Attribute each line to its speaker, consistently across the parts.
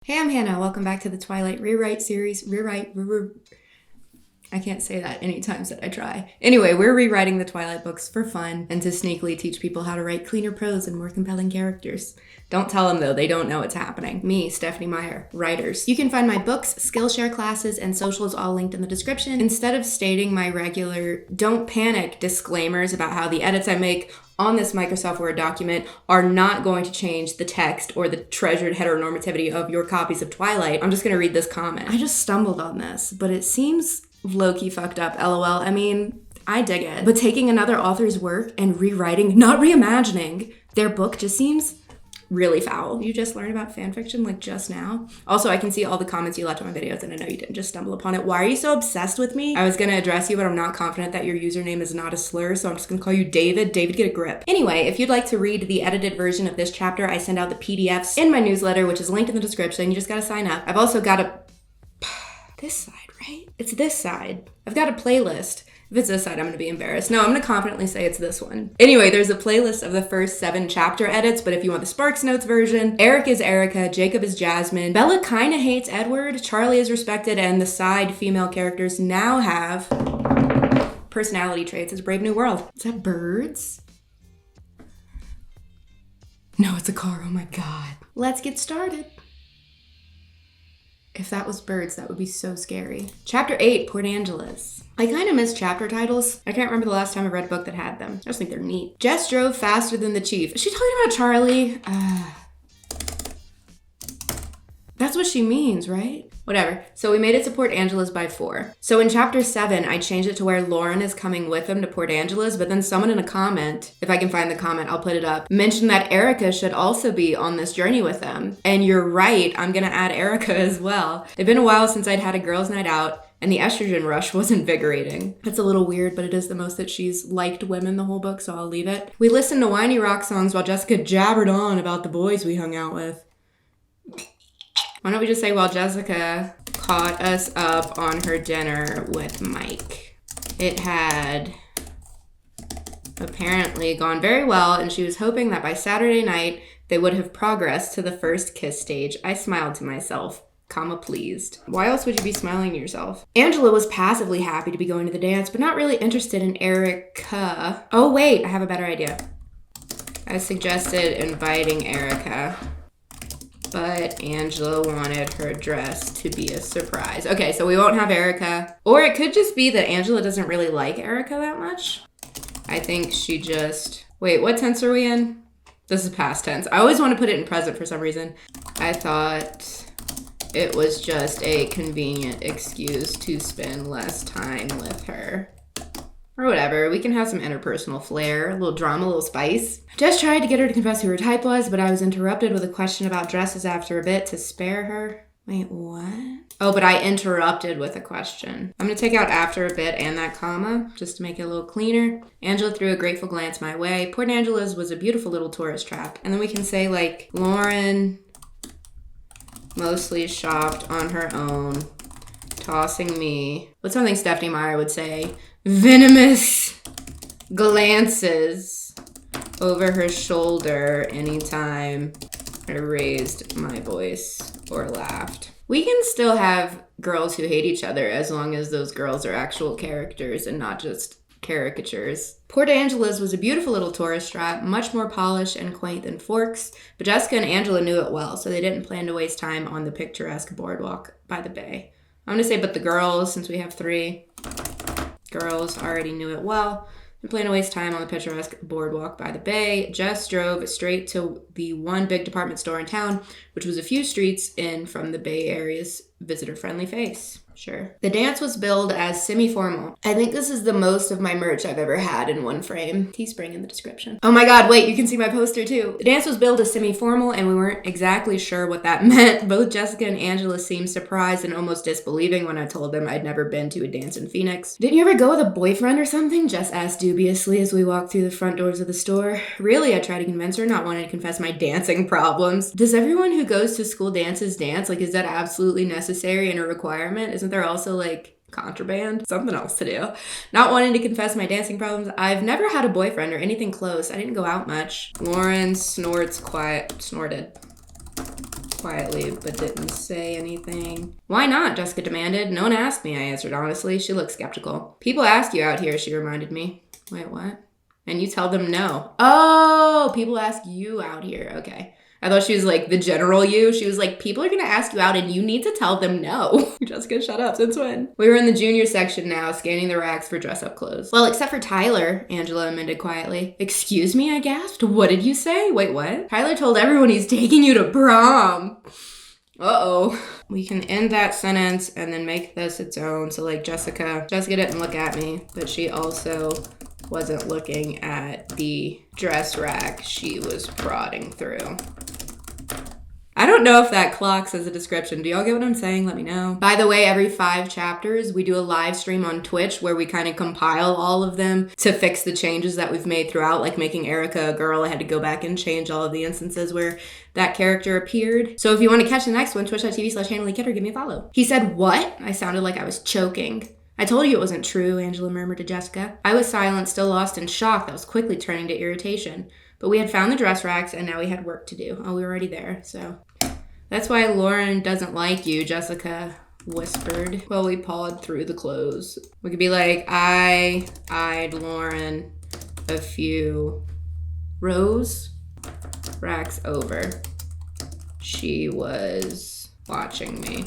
Speaker 1: Hey, I'm Hannah. Welcome back to the Twilight Rewrite series. I can't say that any times that I try. Anyway, we're rewriting the Twilight books for fun and to sneakily teach people how to write cleaner prose and more compelling characters. Don't tell them though, they don't know it's happening. Me, Stephanie Meyer, writers. You can find my books, Skillshare classes, and socials all linked in the description. Instead of stating my regular don't panic disclaimers about how the edits I make on this Microsoft Word document are not going to change the text or the treasured heteronormativity of your copies of Twilight, I'm just gonna read this comment. I just stumbled on this, but it seems low-key fucked up, lol. I mean, I dig it. But taking another author's work and rewriting, not reimagining, their book just seems really foul. You just learned about fanfiction like just now? Also, I can see all the comments you left on my videos and I know you didn't just stumble upon it. Why are you so obsessed with me? I was gonna address you, but I'm not confident that your username is not a slur, so I'm just gonna call you David. David, get a grip. Anyway, if you'd like to read the edited version of this chapter, I send out the PDFs in my newsletter, which is linked in the description. You just gotta sign up. I've also got a... this side, right? It's this side. I've got a playlist. If it's this side, I'm gonna be embarrassed. No, I'm gonna confidently say it's this one. Anyway, there's a playlist of the first 7 chapter edits, but if you want the Sparks Notes version, Eric is Erica, Jacob is Jasmine, Bella kinda hates Edward, Charlie is respected, and the side female characters now have personality traits. It's a brave new world. Is that birds? No, it's a car. Oh my God. Let's get started. If that was birds, that would be so scary. Chapter 8, Port Angeles. I kind of miss chapter titles. I can't remember the last time I read a book that had them. I just think they're neat. Jess drove faster than the chief. Is she talking about Charlie? That's what she means, right? Whatever. So we made it to Port Angeles by 4. So in chapter 7, I changed it to where Lauren is coming with him to Port Angeles, but then someone in a comment, if I can find the comment, I'll put it up, mentioned that Erica should also be on this journey with them. And you're right, I'm gonna add Erica as well. It's been a while since I'd had a girls' night out, and the estrogen rush was invigorating. It's a little weird, but it is the most that she's liked women the whole book, so I'll leave it. We listened to whiny rock songs while Jessica jabbered on about the boys we hung out with. Why don't we just say, while Jessica caught us up on her dinner with Mike. It had apparently gone very well, and she was hoping that by Saturday night, they would have progressed to the first kiss stage. I smiled to myself, comma pleased. Why else would you be smiling to yourself? Angela was passively happy to be going to the dance, but not really interested in Erica. Oh wait, I have a better idea. I suggested inviting Erica, but Angela wanted her dress to be a surprise. Okay, so we won't have Erica. Or it could just be that Angela doesn't really like Erica that much. I think she just... Wait, what tense are we in? This is past tense. I always want to put it in present for some reason. I thought it was just a convenient excuse to spend less time with her. Or whatever, we can have some interpersonal flair, a little drama, a little spice. Just tried to get her to confess who her type was, but I was interrupted with a question about dresses after a bit to spare her. Wait, what? Oh, but I interrupted with a question. I'm gonna take out after a bit and that comma, just to make it a little cleaner. Angela threw a grateful glance my way. Port Angeles was a beautiful little tourist trap. And then we can say like, Lauren mostly shopped on her own, tossing me, what's something Stephanie Meyer would say? Venomous glances over her shoulder anytime I raised my voice or laughed. We can still have girls who hate each other as long as those girls are actual characters and not just caricatures. Port Angeles was a beautiful little tourist trap, much more polished and quaint than Forks, but Jessica and Angela knew it well, so they didn't plan to waste time on the picturesque boardwalk by the bay. I'm gonna say but the girls, since we have 3. Girls already knew it well. Didn't plan to waste time on the picturesque boardwalk by the bay. Jess drove straight to the one big department store in town, which was a few streets in from the Bay Area's visitor-friendly face. Sure. The dance was billed as semi-formal. I think this is the most of my merch I've ever had in one frame. Teespring in the description. Oh my God, wait, you can see my poster too. The dance was billed as semi-formal and we weren't exactly sure what that meant. Both Jessica and Angela seemed surprised and almost disbelieving when I told them I'd never been to a dance in Phoenix. Didn't you ever go with a boyfriend or something? Jess asked dubiously as we walked through the front doors of the store. Really, I tried to convince her, not wanting to confess my dancing problems. Does everyone who goes to school dances dance? Like, is that absolutely necessary and a requirement? Isn't there also like contraband? Something else to do. Not wanting to confess my dancing problems. I've never had a boyfriend or anything close. I didn't go out much. Lauren snorted. quietly, but didn't say anything. Why not? Jessica demanded. No one asked me, I answered honestly. She looked skeptical. People ask you out here, she reminded me. Wait, what? And you tell them no. Oh, people ask you out here. Okay. I thought she was like the general you. She was like, people are gonna ask you out and you need to tell them no. Jessica, shut up. Since when? We were in the junior section now, scanning the racks for dress-up clothes. Well, except for Tyler, Angela amended quietly. Excuse me, I gasped. What did you say? Wait, what? Tyler told everyone he's taking you to prom. Uh-oh. We can end that sentence and then make this its own. So like Jessica didn't look at me, but she also wasn't looking at the dress rack she was prodding through. I don't know if that clocks as a description. Do y'all get what I'm saying? Let me know. By the way, every 5 chapters, we do a live stream on Twitch where we kind of compile all of them to fix the changes that we've made throughout, like making Erica a girl. I had to go back and change all of the instances where that character appeared. So if you want to catch the next one, twitch.tv/HannahLeeKidder, give me a follow. He said, what? I sounded like I was choking. I told you it wasn't true, Angela murmured to Jessica. I was silent, still lost in shock that was quickly turning to irritation. But we had found the dress racks and now we had work to do. Oh, we were already there, so. That's why Lauren doesn't like you, Jessica whispered while we pawed through the clothes. We could be like, I eyed Lauren a few racks over. She was watching me.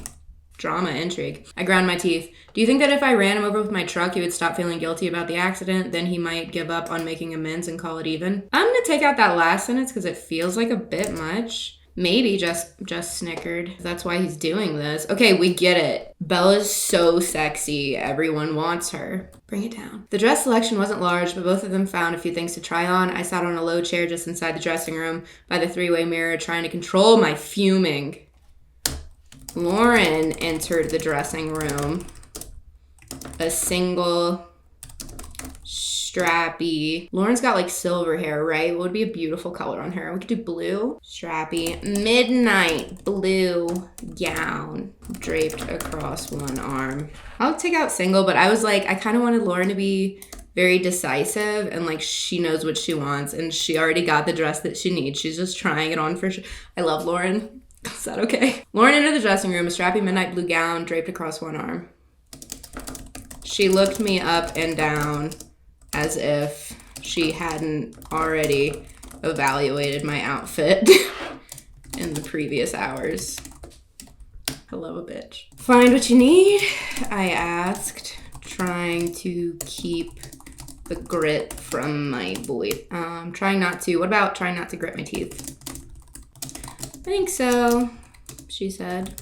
Speaker 1: Drama, intrigue. I ground my teeth. Do you think that if I ran him over with my truck, he would stop feeling guilty about the accident? Then he might give up on making amends and call it even? I'm gonna take out that last sentence because it feels like a bit much. Maybe just snickered. That's why he's doing this. Okay, we get it. Bella's so sexy. Everyone wants her. Bring it down. The dress selection wasn't large, but both of them found a few things to try on. I sat on a low chair just inside the dressing room by the 3-way mirror, trying to control my fuming. Lauren entered the dressing room. A single strappy. Lauren's got like silver hair, right? What would be a beautiful color on her? We could do blue. Strappy, midnight blue gown draped across one arm. I'll take out single, but I was like, I kind of wanted Lauren to be very decisive and like she knows what she wants and she already got the dress that she needs. She's just trying it on for sure. I love Lauren. Is that okay? Lauren entered the dressing room, a strappy midnight blue gown draped across one arm. She looked me up and down as if she hadn't already evaluated my outfit in the previous hours. I love a bitch. Find what you need? I asked, trying to keep the grit from my voice. Trying not to. What about trying not to grit my teeth? I think so, she said,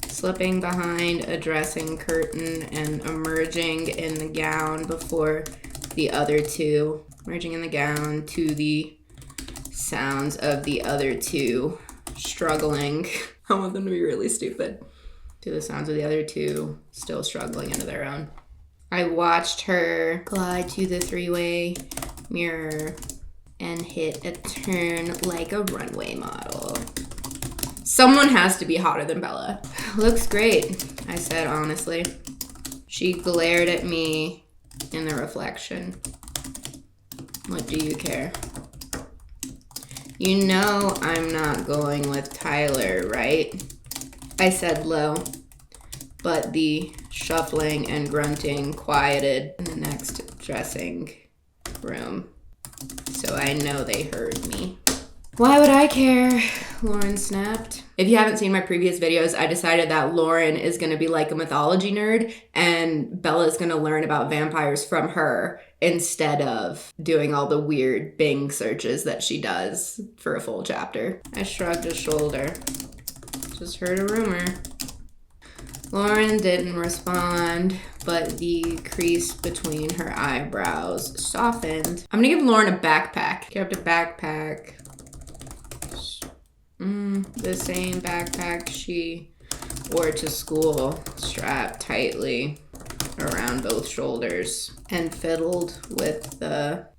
Speaker 1: slipping behind a dressing curtain and emerging in the gown before the other two, merging in the gown to the sounds of the other two struggling. I want them to be really stupid. To the sounds of the other two still struggling into their own. I watched her glide to the 3-way mirror and hit a turn like a runway model. Someone has to be hotter than Bella. Looks great, I said honestly. She glared at me in the reflection. What do you care? You know I'm not going with Tyler, right? I said low, but the shuffling and grunting quieted in the next dressing room, so I know they heard me. Why would I care? Lauren snapped. If you haven't seen my previous videos, I decided that Lauren is going to be like a mythology nerd and Bella is going to learn about vampires from her instead of doing all the weird Bing searches that she does for a full chapter. I shrugged a shoulder. Just heard a rumor. Lauren didn't respond, but the crease between her eyebrows softened. I'm going to give Lauren a backpack. Kept a backpack. The same backpack she wore to school, strapped tightly around both shoulders, and fiddled with the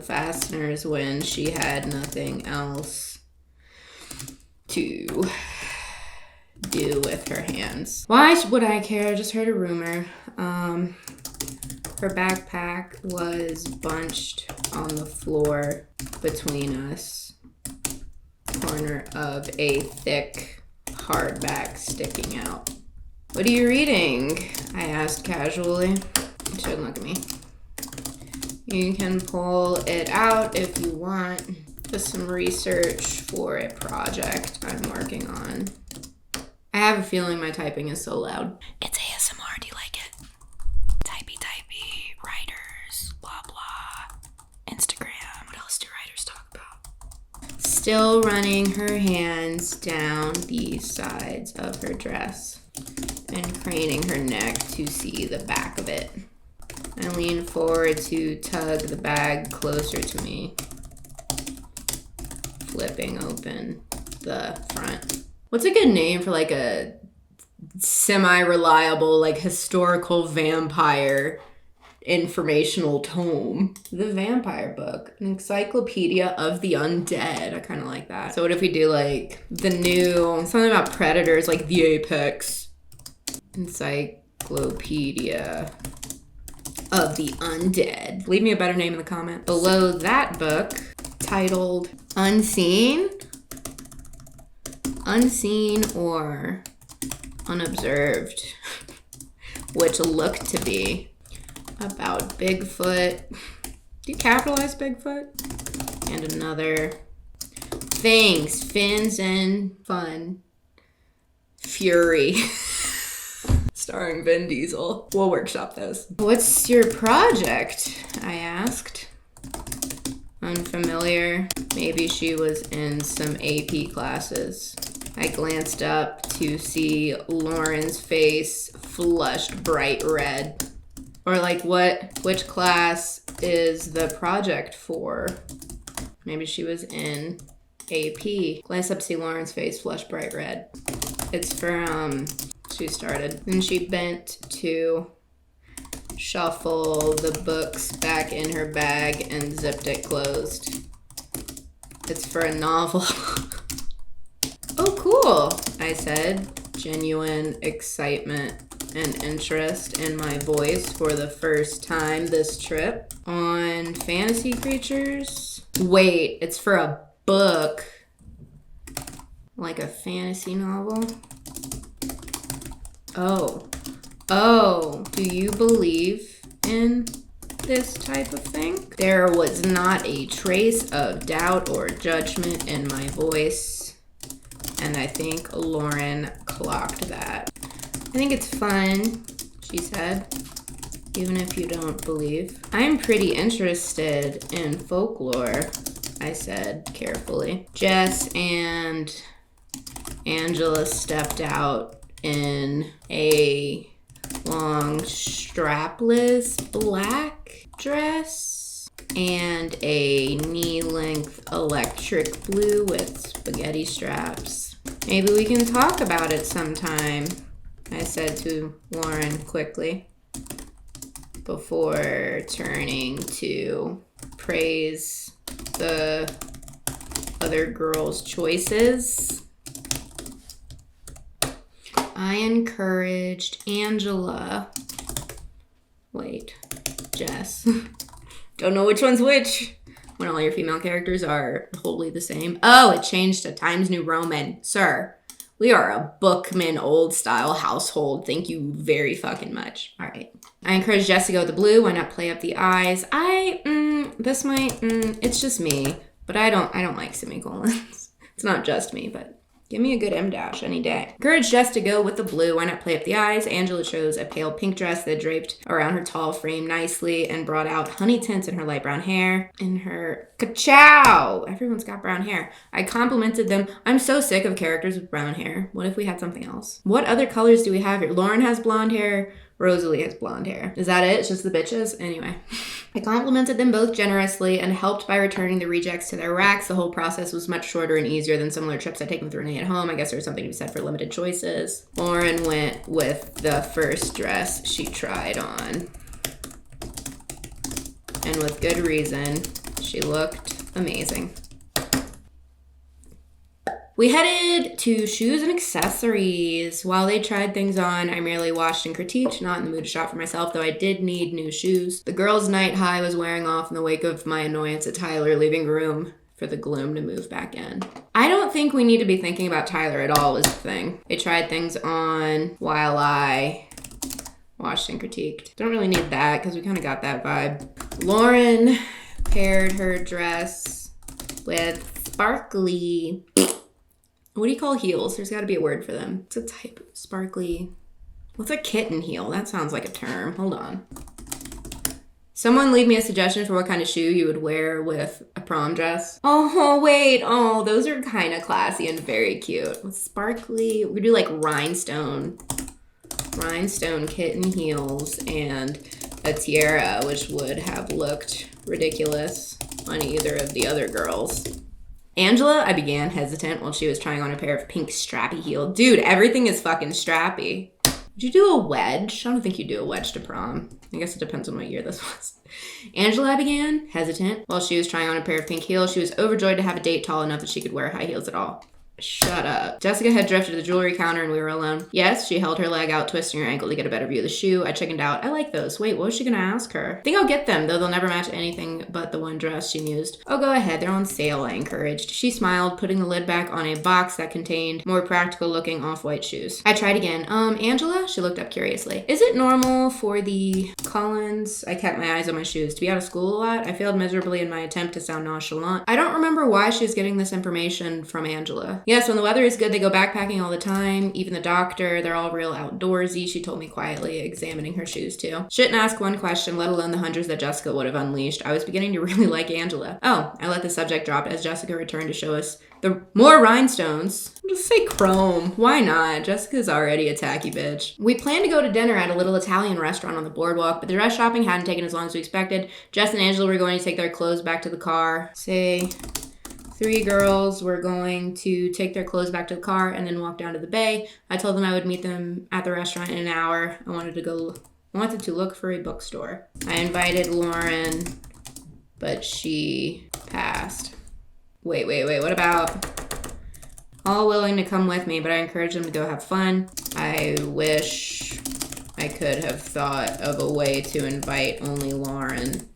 Speaker 1: fasteners when she had nothing else to do with her hands. Why would I care? I just heard a rumor. Her backpack was bunched on the floor between us. Corner of a thick hardback sticking out. What are you reading? I asked casually. She didn't look at me. You can pull it out if you want. Just some research for a project I'm working on. I have a feeling my typing is so loud. It's ASMR, do you like it? Typey, writers, blah, blah, Instagram. What else do writers talk about? Still running her hands down the sides of her dress and craning her neck to see the back of it. I lean forward to tug the bag closer to me, flipping open the front. What's a good name for like a semi-reliable, like historical vampire informational tome? The Vampire Book, an encyclopedia of the undead. I kind of like that. So what if we do like the new, something about predators, like the apex. Encyclopedia of the undead. Leave me a better name in the comment. Below that book, titled Unseen or Unobserved, which looked to be about Bigfoot. Do you capitalize Bigfoot? And another things, fins and fun, fury. Starring Vin Diesel. We'll workshop those. What's your project? I asked. Unfamiliar. Maybe she was in some AP classes. I glanced up to see Lauren's face flushed bright red. Or like which class is the project for? Maybe she was in AP. Glanced up to see Lauren's face flushed bright red. It's for, she started. Then she bent to shuffle the books back in her bag and zipped it closed. It's for a novel. Oh, cool, I said, genuine excitement and interest in my voice for the first time this trip. On fantasy creatures? Wait, it's for a book. Like a fantasy novel? Oh, do you believe in this type of thing? There was not a trace of doubt or judgment in my voice, and I think Lauren clocked that. I think it's fun, she said, even if you don't believe. I'm pretty interested in folklore, I said carefully. Jess and Angela stepped out in a long strapless black dress and a knee-length electric blue with spaghetti straps. Maybe we can talk about it sometime, I said to Lauren quickly, before turning to praise the other girls' choices. I encouraged Angela. Wait, Jess. Don't know which one's which when all your female characters are wholly the same. Oh, it changed to Times New Roman. Sir, we are a Bookman old style household. Thank you very fucking much. All right. I encouraged Jess to go with the blue. Why not play up the eyes? It's just me, but I don't like semicolons. It's not just me, but give me a good M-dash any day. Encouraged Jess to go with the blue. Why not play up the eyes? Angela chose a pale pink dress that draped around her tall frame nicely and brought out honey tints in her light brown hair. In her ka-chow! Everyone's got brown hair. I complimented them. I'm so sick of characters with brown hair. What if we had something else? What other colors do we have here? Lauren has blonde hair. Rosalie has blonde hair. Is that it? It's just the bitches? Anyway. I complimented them both generously and helped by returning the rejects to their racks. The whole process was much shorter and easier than similar trips I'd taken with Renee at home. I guess there's something to be said for limited choices. Lauren went with the first dress she tried on. And with good reason. She looked amazing. We headed to shoes and accessories. While they tried things on, I merely watched and critiqued, not in the mood to shop for myself, though I did need new shoes. The girls' night high was wearing off in the wake of my annoyance at Tyler leaving room for the gloom to move back in. I don't think we need to be thinking about Tyler at all is the thing. They tried things on while I watched and critiqued. Don't really need that because we kind of got that vibe. Lauren paired her dress with sparkly, what do you call heels? There's got to be a word for them. It's a type of sparkly, what's a kitten heel? That sounds like a term. Hold on. Someone leave me a suggestion for what kind of shoe you would wear with a prom dress. Oh, wait. Oh, those are kind of classy and very cute. With sparkly, we do like rhinestone kitten heels and a tiara, which would have looked ridiculous on either of the other girls. Angela, I began hesitant while she was trying on a pair of pink strappy heels. Dude, everything is fucking strappy. Would you do a wedge? I don't think you do a wedge to prom. I guess it depends on what year this was. Angela, I began, hesitant, while she was trying on a pair of pink heels. She was overjoyed to have a date tall enough that she could wear high heels at all. Shut up. Jessica had drifted to the jewelry counter and we were alone. Yes, she held her leg out, twisting her ankle to get a better view of the shoe. I chickened out. I like those. Wait, what was she gonna ask her? I think I'll get them, though they'll never match anything but the one dress, she mused. Oh, go ahead. They're on sale, I encouraged. She smiled, putting the lid back on a box that contained more practical looking off-white shoes. I tried again. Angela? She looked up curiously. Is it normal for the Collins? I kept my eyes on my shoes. To be out of school a lot? I failed miserably in my attempt to sound nonchalant. I don't remember why she's getting this information from Angela. Yes, when the weather is good, they go backpacking all the time. Even the doctor, they're all real outdoorsy, she told me quietly, examining her shoes too. Shouldn't ask one question, let alone the hundreds that Jessica would have unleashed. I was beginning to really like Angela. Oh, I let the subject drop as Jessica returned to show us the more rhinestones. I'll just say chrome. Why not? Jessica's already a tacky bitch. We planned to go to dinner at a little Italian restaurant on the boardwalk, but the dress shopping hadn't taken as long as we expected. Jess and Angela were going to take their clothes back to the car. Say 3 girls were going to take their clothes back to the car and then walk down to the bay. I told them I would meet them at the restaurant in an hour. I wanted to look for a bookstore. I invited Lauren, but she passed. Wait, what about? All willing to come with me, but I encouraged them to go have fun. I wish I could have thought of a way to invite only Lauren.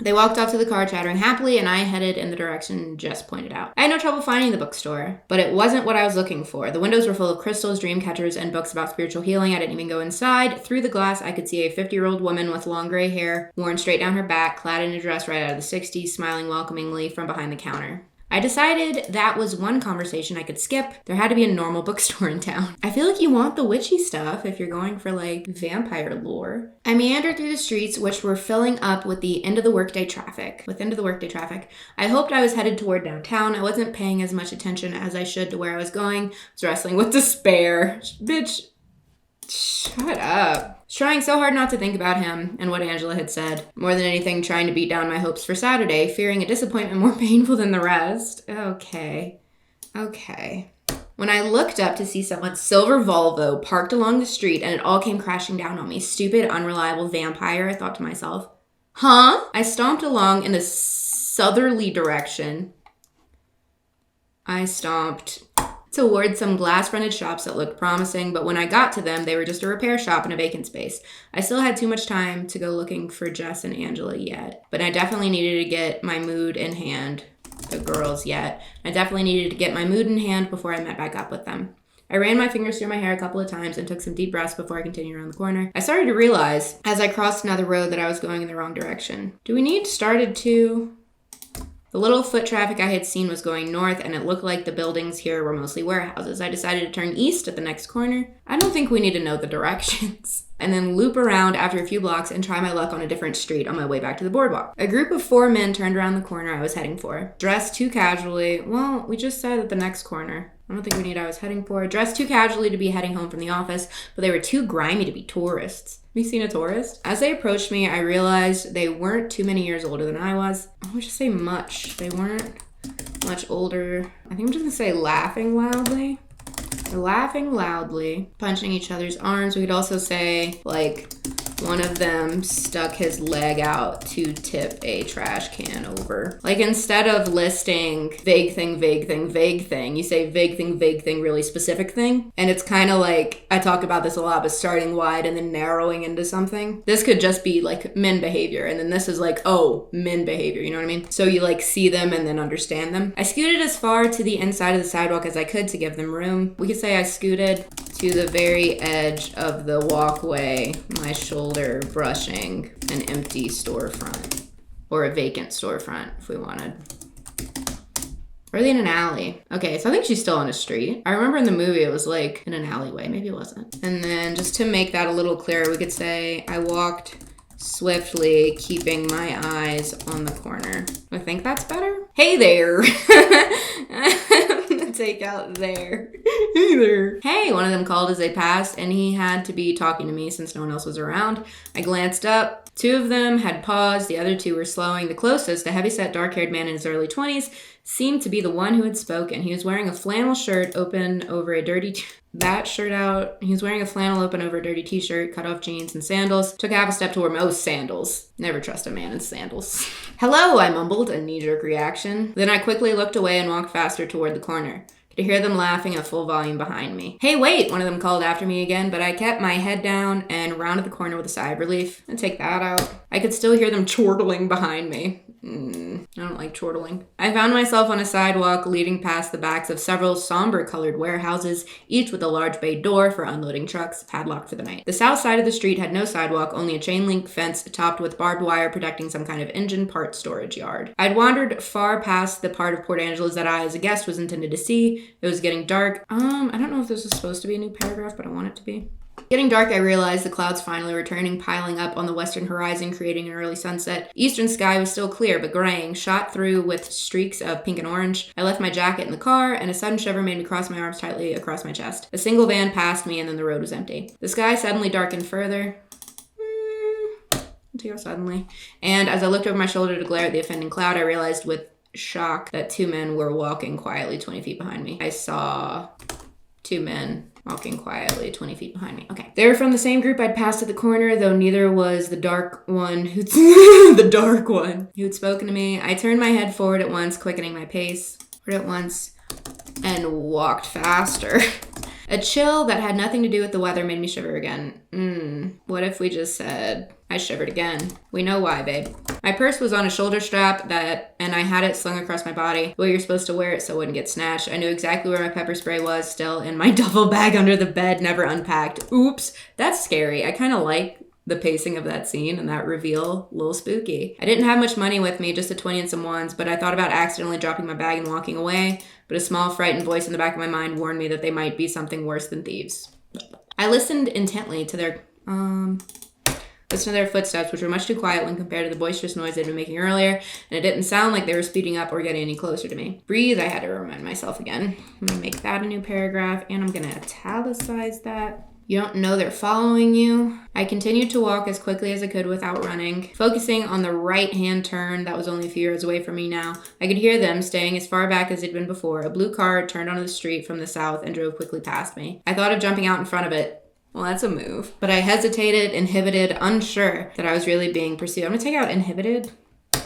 Speaker 1: They walked off to the car chattering happily, and I headed in the direction Jess pointed out. I had no trouble finding the bookstore, but it wasn't what I was looking for. The windows were full of crystals, dream catchers, and books about spiritual healing. I didn't even go inside. Through the glass, I could see a 50-year-old woman with long gray hair, worn straight down her back, clad in a dress right out of the 60s, smiling welcomingly from behind the counter. I decided that was one conversation I could skip. There had to be a normal bookstore in town. I feel like you want the witchy stuff if you're going for like vampire lore. I meandered through the streets, which were filling up with the end of the workday traffic. I hoped I was headed toward downtown. I wasn't paying as much attention as I should to where I was going. I was wrestling with despair. Bitch, shut up. I was trying so hard not to think about him and what Angela had said. More than anything, trying to beat down my hopes for Saturday, fearing a disappointment more painful than the rest. Okay. When I looked up to see someone's silver Volvo parked along the street and it all came crashing down on me. Stupid, unreliable vampire, I thought to myself. Huh? I stomped along in the southerly direction. I stomped toward some glass-fronted shops that looked promising, but when I got to them, they were just a repair shop in a vacant space. I still had too much time to go looking for Jess and Angela yet, but I definitely needed to get my mood in hand. I definitely needed to get my mood in hand before I met back up with them. I ran my fingers through my hair a couple of times and took some deep breaths before I continued around the corner. I started to realize, as I crossed another road, that I was going in the wrong direction. The little foot traffic I had seen was going north, and it looked like the buildings here were mostly warehouses. I decided to turn east at the next corner. I don't think we need to know the directions. And then loop around after a few blocks and try my luck on a different street on my way back to the boardwalk. A group of 4 men turned around the corner I was heading for. Dressed too casually. Well, we just said at the next corner. I don't think we need I was heading for. Dressed too casually to be heading home from the office, but they were too grimy to be tourists. Have you seen a tourist? As they approached me, I realized they weren't too many years older than I was. I would just say much. They weren't much older. I think I'm just gonna say laughing loudly. They're laughing loudly, punching each other's arms. We could also say, like, One of them stuck his leg out to tip a trash can over. Like, instead of listing vague thing, vague thing, vague thing, you say vague thing, really specific thing. And it's kind of like, I talk about this a lot, but starting wide and then narrowing into something. This could just be like men behavior. And then this is like, oh, men behavior. You know what I mean? So you like see them and then understand them. I scooted as far to the inside of the sidewalk as I could to give them room. We could say I scooted to the very edge of the walkway, my shoulder brushing an empty storefront, or a vacant storefront if we wanted. Or are they in an alley? Okay, so I think she's still on a street. I remember in the movie it was like in an alleyway. Maybe it wasn't. And then just to make that a little clearer, we could say I walked swiftly, keeping my eyes on the corner. I think that's better. Hey there. Take out there. Hey there. Hey, one of them called as they passed, and he had to be talking to me since no one else was around. I glanced up. Two of them had paused. The other two were slowing. The closest, a heavyset, dark-haired man in his early 20s, seemed to be the one who had spoken. He was wearing a flannel shirt open over a dirty... He was wearing a flannel open over a dirty t-shirt, cut off jeans, and sandals. Took half a step toward me. Oh, sandals. Never trust a man in sandals. Hello, I mumbled, a knee-jerk reaction. Then I quickly looked away and walked faster toward the corner. Could hear them laughing at full volume behind me. Hey, wait, one of them called after me again, but I kept my head down and rounded the corner with a sigh of relief. And take that out. I could still hear them chortling behind me. I don't like chortling. I found myself on a sidewalk leading past the backs of several somber-colored warehouses, each with a large bay door for unloading trucks, padlocked for the night. The south side of the street had no sidewalk, only a chain-link fence topped with barbed wire protecting some kind of engine part storage yard. I'd wandered far past the part of Port Angeles that I, as a guest, was intended to see. It was getting dark. I don't know if this is supposed to be a new paragraph, but I want it to be. Getting dark, I realized the clouds finally returning, piling up on the western horizon, creating an early sunset. Eastern sky was still clear, but graying, shot through with streaks of pink and orange. I left my jacket in the car, and a sudden shiver made me cross my arms tightly across my chest. A single van passed me, and then the road was empty. The sky suddenly darkened further. Suddenly. And as I looked over my shoulder to glare at the offending cloud, I realized with shock that two men were walking quietly 20 feet behind me. I saw two men walking quietly 20 feet behind me. Okay. They were from the same group I'd passed at the corner, though neither was the dark one who'd spoken to me. I turned my head forward at once, quickening my pace and walked faster. A chill that had nothing to do with the weather made me shiver again. What if we just said... I shivered again. We know why, babe. My purse was on a shoulder strap and I had it slung across my body. Well, you're supposed to wear it so it wouldn't get snatched. I knew exactly where my pepper spray was, still in my duffel bag under the bed, never unpacked. Oops, that's scary. I kind of like the pacing of that scene and that reveal, a little spooky. I didn't have much money with me, just a 20 and some ones, but I thought about accidentally dropping my bag and walking away, but a small frightened voice in the back of my mind warned me that they might be something worse than thieves. I listened intently to their footsteps, which were much too quiet when compared to the boisterous noise they'd been making earlier, and it didn't sound like they were speeding up or getting any closer to me. Breathe, I had to remind myself again. I'm gonna make that a new paragraph, and I'm gonna italicize that. You don't know they're following you. I continued to walk as quickly as I could without running, focusing on the right-hand turn that was only a few yards away from me now. I could hear them staying as far back as they'd been before. A blue car turned onto the street from the south and drove quickly past me. I thought of jumping out in front of it. Well, that's a move. But I hesitated, inhibited, unsure that I was really being pursued. I'm gonna take out inhibited,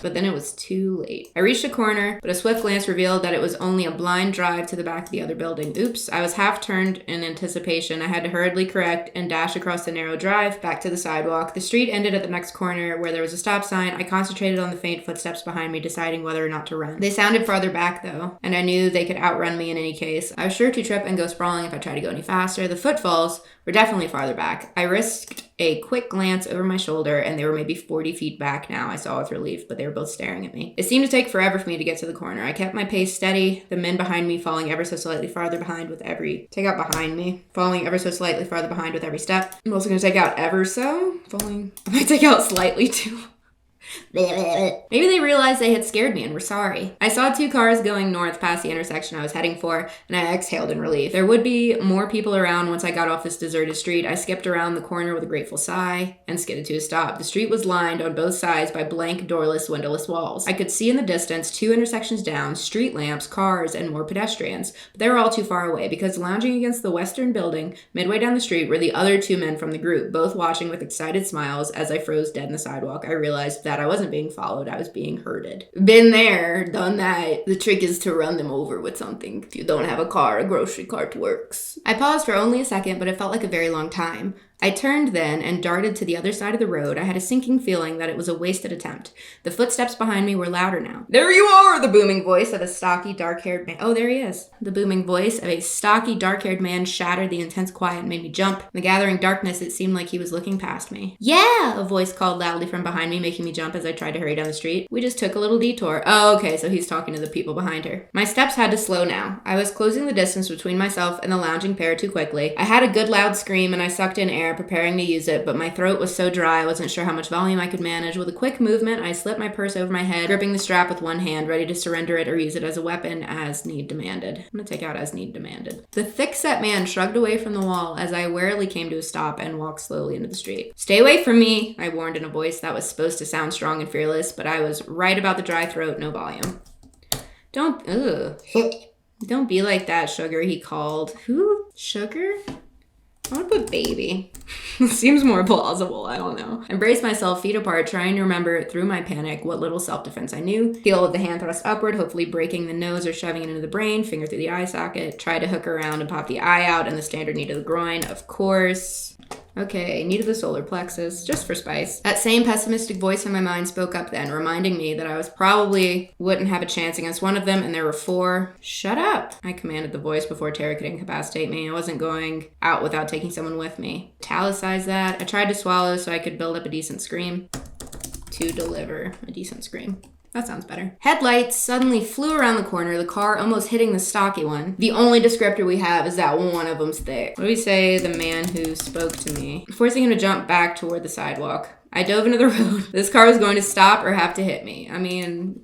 Speaker 1: but then it was too late. I reached a corner, but a swift glance revealed that it was only a blind drive to the back of the other building. Oops, I was half turned in anticipation. I had to hurriedly correct and dash across the narrow drive back to the sidewalk. The street ended at the next corner where there was a stop sign. I concentrated on the faint footsteps behind me, deciding whether or not to run. They sounded farther back though, and I knew they could outrun me in any case. I was sure to trip and go sprawling if I tried to go any faster. The footfalls were definitely farther back. I risked a quick glance over my shoulder, and they were maybe 40 feet back now, I saw with relief, but they were both staring at me. It seemed to take forever for me to get to the corner. I kept my pace steady, the men behind me falling ever so slightly farther behind with every... Take out behind me. Falling ever so slightly farther behind with every step. I'm also going to take out ever so. Falling... I might take out slightly too. Maybe they realized they had scared me and were sorry. I saw 2 cars going north past the intersection I was heading for, and I exhaled in relief. There would be more people around once I got off this deserted street. I skipped around the corner with a grateful sigh and skidded to a stop. The street was lined on both sides by blank, doorless, windowless walls. I could see in the distance 2 intersections down, street lamps, cars, and more pedestrians, but they were all too far away because lounging against the western building, midway down the street, were the other 2 men from the group, both watching with excited smiles. As I froze dead in the sidewalk, I realized that I wasn't being followed, I was being herded. Been there, done that. The trick is to run them over with something. If you don't have a car, a grocery cart works. I paused for only a second, but it felt like a very long time. I turned then and darted to the other side of the road. I had a sinking feeling that it was a wasted attempt. The footsteps behind me were louder now. There you are! The booming voice of a stocky, dark-haired man. Oh, there he is. The booming voice of a stocky, dark-haired man shattered the intense quiet and made me jump. In the gathering darkness, it seemed like he was looking past me. Yeah! A voice called loudly from behind me, making me jump as I tried to hurry down the street. We just took a little detour. Oh, okay, so he's talking to the people behind her. My steps had to slow now. I was closing the distance between myself and the lounging pair too quickly. I had a good loud scream and I sucked in air, preparing to use it, but my throat was so dry I wasn't sure how much volume I could manage. With a quick movement, I slipped my purse over my head, gripping the strap with one hand, ready to surrender it or use it as a weapon as need demanded. I'm gonna take out as need demanded. The thick-set man shrugged away from the wall as I warily came to a stop and walked slowly into the street. Stay away from me, I warned in a voice that was supposed to sound strong and fearless, but I was right about the dry throat, no volume. Don't be like that, Sugar, he called. Who? Sugar? I want to put baby. Seems more plausible, I don't know. I braced myself feet apart, trying to remember through my panic what little self-defense I knew. Heel of the hand thrust upward, hopefully breaking the nose or shoving it into the brain, finger through the eye socket. Try to hook around and pop the eye out, and the standard knee to the groin, of course. Okay, knee to the solar plexus, just for spice. That same pessimistic voice in my mind spoke up then, reminding me that I wouldn't have a chance against one of them, and there were 4. Shut up, I commanded the voice before terror could incapacitate me. I wasn't going out without taking someone with me. Italicize that. I tried to swallow so I could build up a decent scream. To deliver a decent scream. That sounds better. Headlights suddenly flew around the corner, the car almost hitting the stocky one. The only descriptor we have is that one of them's thick. What do we say the man who spoke to me? Forcing him to jump back toward the sidewalk. I dove into the road. This car was going to stop or have to hit me. I mean,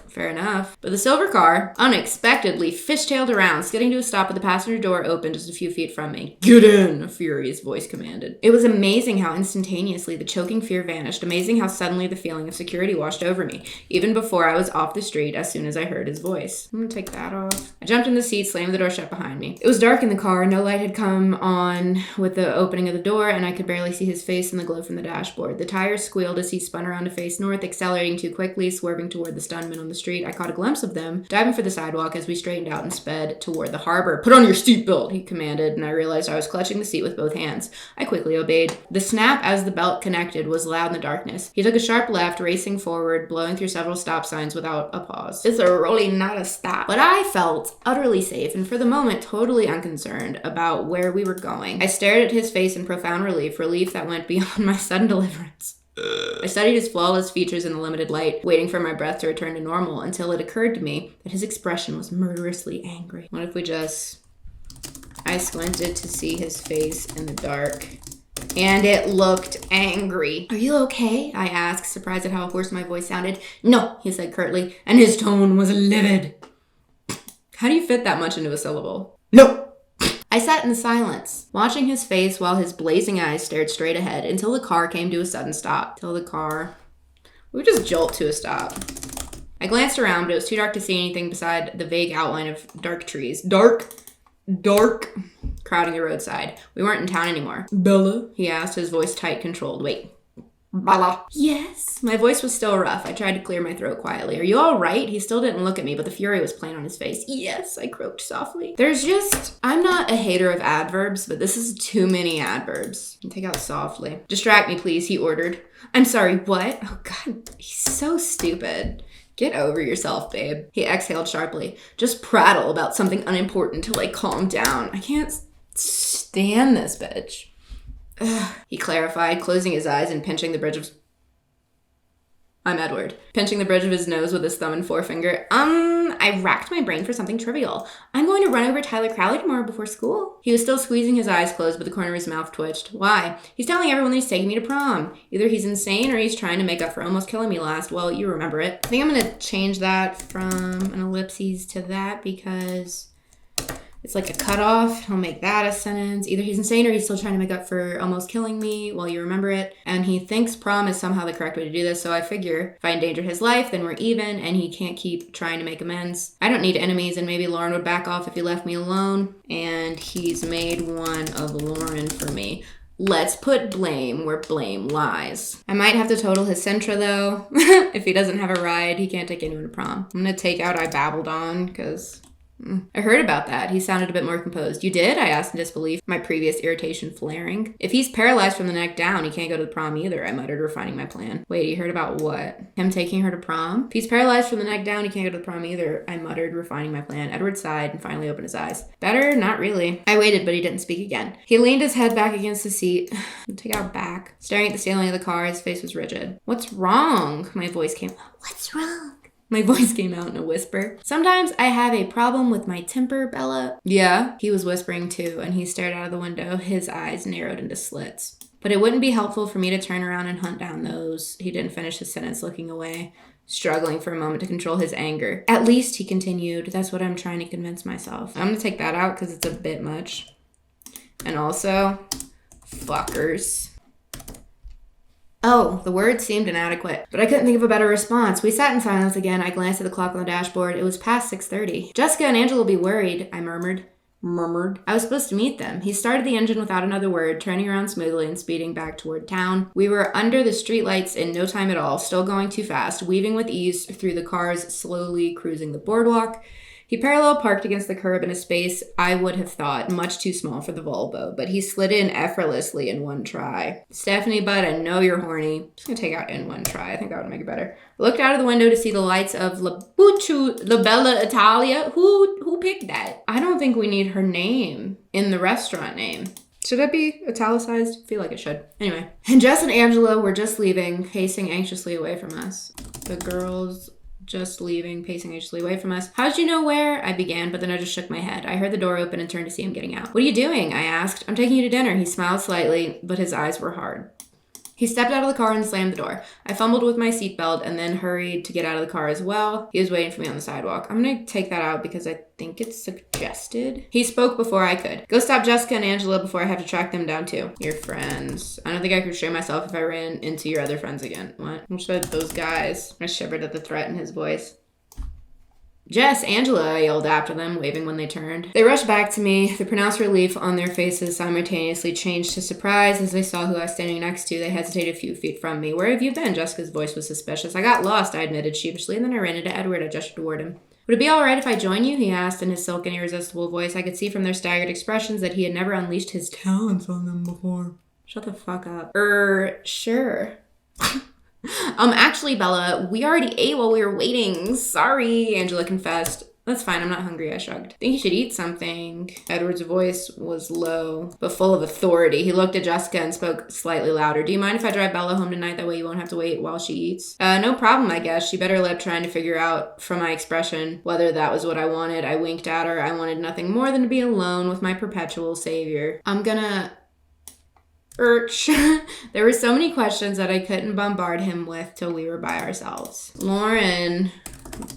Speaker 1: fair enough. But the silver car unexpectedly fishtailed around, skidding to a stop with the passenger door open just a few feet from me. Get in, a furious voice commanded. It was amazing how instantaneously the choking fear vanished, amazing how suddenly the feeling of security washed over me, even before I was off the street as soon as I heard his voice. I'm gonna take that off. I jumped in the seat, slammed the door shut behind me. It was dark in the car, no light had come on with the opening of the door, and I could barely see his face in the glow from the dashboard. The tires squealed as he spun around to face north, accelerating too quickly, swerving toward the stunned men on the street. I caught a glimpse of them, diving for the sidewalk as we straightened out and sped toward the harbor. Put on your seatbelt, he commanded, and I realized I was clutching the seat with both hands. I quickly obeyed. The snap as the belt connected was loud in the darkness. He took a sharp left, racing forward, blowing through several stop signs without a pause. It's really not a stop. But I felt utterly safe and for the moment totally unconcerned about where we were going. I stared at his face in profound relief that went beyond my sudden deliverance. I studied his flawless features in the limited light, waiting for my breath to return to normal until it occurred to me that his expression was murderously angry. What if we just... I squinted to see his face in the dark, and it looked angry. Are you okay? I asked, surprised at how hoarse my voice sounded. No, he said curtly, and his tone was livid. How do you fit that much into a syllable? No! I sat in silence, watching his face while his blazing eyes stared straight ahead until the car came to a sudden stop. We would just jolt to a stop. I glanced around, but it was too dark to see anything beside the vague outline of dark trees. Dark, crowding the roadside. We weren't in town anymore. Bella? He asked, his voice tight, controlled. Wait. Bella. Yes. My voice was still rough. I tried to clear my throat quietly. Are you all right? He still didn't look at me, but the fury was plain on his face. Yes, I croaked softly. I'm not a hater of adverbs, but this is too many adverbs. Take out softly. Distract me, please, he ordered. I'm sorry, what? Oh, God, he's so stupid. Get over yourself, babe. He exhaled sharply. Just prattle about something unimportant till I calm down. I can't stand this bitch. Ugh, he clarified, closing his eyes and pinching the bridge of... I'm Edward. Pinching the bridge of his nose with his thumb and forefinger. I racked my brain for something trivial. I'm going to run over Tyler Crowley tomorrow before school. He was still squeezing his eyes closed, but the corner of his mouth twitched. Why? He's telling everyone that he's taking me to prom. Either he's insane or he's trying to make up for almost killing me last. Well, you remember it. I think I'm going to change that from an ellipses to that because it's like a cutoff. I'll make that a sentence. Either he's insane or he's still trying to make up for almost killing me. Well, you remember it. And he thinks prom is somehow the correct way to do this. So I figure if I endanger his life, then we're even and he can't keep trying to make amends. I don't need enemies and maybe Lauren would back off if he left me alone. And he's made one of Lauren for me. Let's put blame where blame lies. I might have to total his Sentra though. If he doesn't have a ride, he can't take anyone to prom. I'm going to take out I babbled on because I heard about that. He sounded a bit more composed. You did? I asked in disbelief, my previous irritation flaring. If he's paralyzed from the neck down, he can't go to the prom either, I muttered, refining my plan. Wait, you heard about what? Him taking her to prom? If he's paralyzed from the neck down, he can't go to the prom either, I muttered, refining my plan. Edward sighed and finally opened his eyes. Better? Not really. I waited, but he didn't speak again. He leaned his head back against the seat. Take out back. Staring at the ceiling of the car, his face was rigid. What's wrong? My voice came. What's wrong? My voice came out in a whisper. Sometimes I have a problem with my temper, Bella. Yeah? He was whispering too, and he stared out of the window, his eyes narrowed into slits. But it wouldn't be helpful for me to turn around and hunt down those. He didn't finish his sentence, looking away, struggling for a moment to control his anger. At least, he continued, that's what I'm trying to convince myself. I'm gonna take that out because it's a bit much. And also, fuckers. Oh, the words seemed inadequate, but I couldn't think of a better response. We sat in silence again. I glanced at the clock on the dashboard. It was past 6:30. Jessica and Angela will be worried, I murmured. I was supposed to meet them. He started the engine without another word, turning around smoothly and speeding back toward town. We were under the streetlights in no time at all, still going too fast, weaving with ease through the cars, slowly cruising the boardwalk. He parallel parked against the curb in a space I would have thought much too small for the Volvo, but he slid in effortlessly in one try. Stephanie, bud, I know you're horny. I'm just gonna take out in one try. I think that would make it better. I looked out of the window to see the lights of La Bella Italia. Who picked that? I don't think we need her name in the restaurant name. Should it be italicized? I feel like it should. Anyway. And Jess and Angela were just leaving, pacing anxiously away from us. The girls just leaving, pacing anxiously away from us. How'd you know where? I began, but then I just shook my head. I heard the door open and turned to see him getting out. What are you doing? I asked. I'm taking you to dinner. He smiled slightly, but his eyes were hard. He stepped out of the car and slammed the door. I fumbled with my seatbelt and then hurried to get out of the car as well. He was waiting for me on the sidewalk. I'm going to take that out because I think it's suggested. He spoke before I could. Go stop Jessica and Angela before I have to track them down too. Your friends. I don't think I could show myself if I ran into your other friends again. What? Who said those guys? I shivered at the threat in his voice. Jess, Angela, I yelled after them, waving when they turned. They rushed back to me. The pronounced relief on their faces simultaneously changed to surprise as they saw who I was standing next to. They hesitated a few feet from me. Where have you been? Jessica's voice was suspicious. I got lost, I admitted sheepishly, and then I ran into Edward. I gestured toward him. Would it be all right if I join you? He asked in his silken, irresistible voice. I could see from their staggered expressions that he had never unleashed his talents on them before. Shut the fuck up. Sure. Actually, Bella, we already ate while we were waiting. Sorry, Angela confessed. That's fine, I'm not hungry, I shrugged. Think you should eat something. Edward's voice was low, but full of authority. He looked at Jessica and spoke slightly louder. Do you mind if I drive Bella home tonight? That way you won't have to wait while she eats. No problem, I guess. She bit her lip, trying to figure out from my expression whether that was what I wanted. I winked at her. I wanted nothing more than to be alone with my perpetual savior. I'm gonna... There were so many questions that I couldn't bombard him with till we were by ourselves. Lauren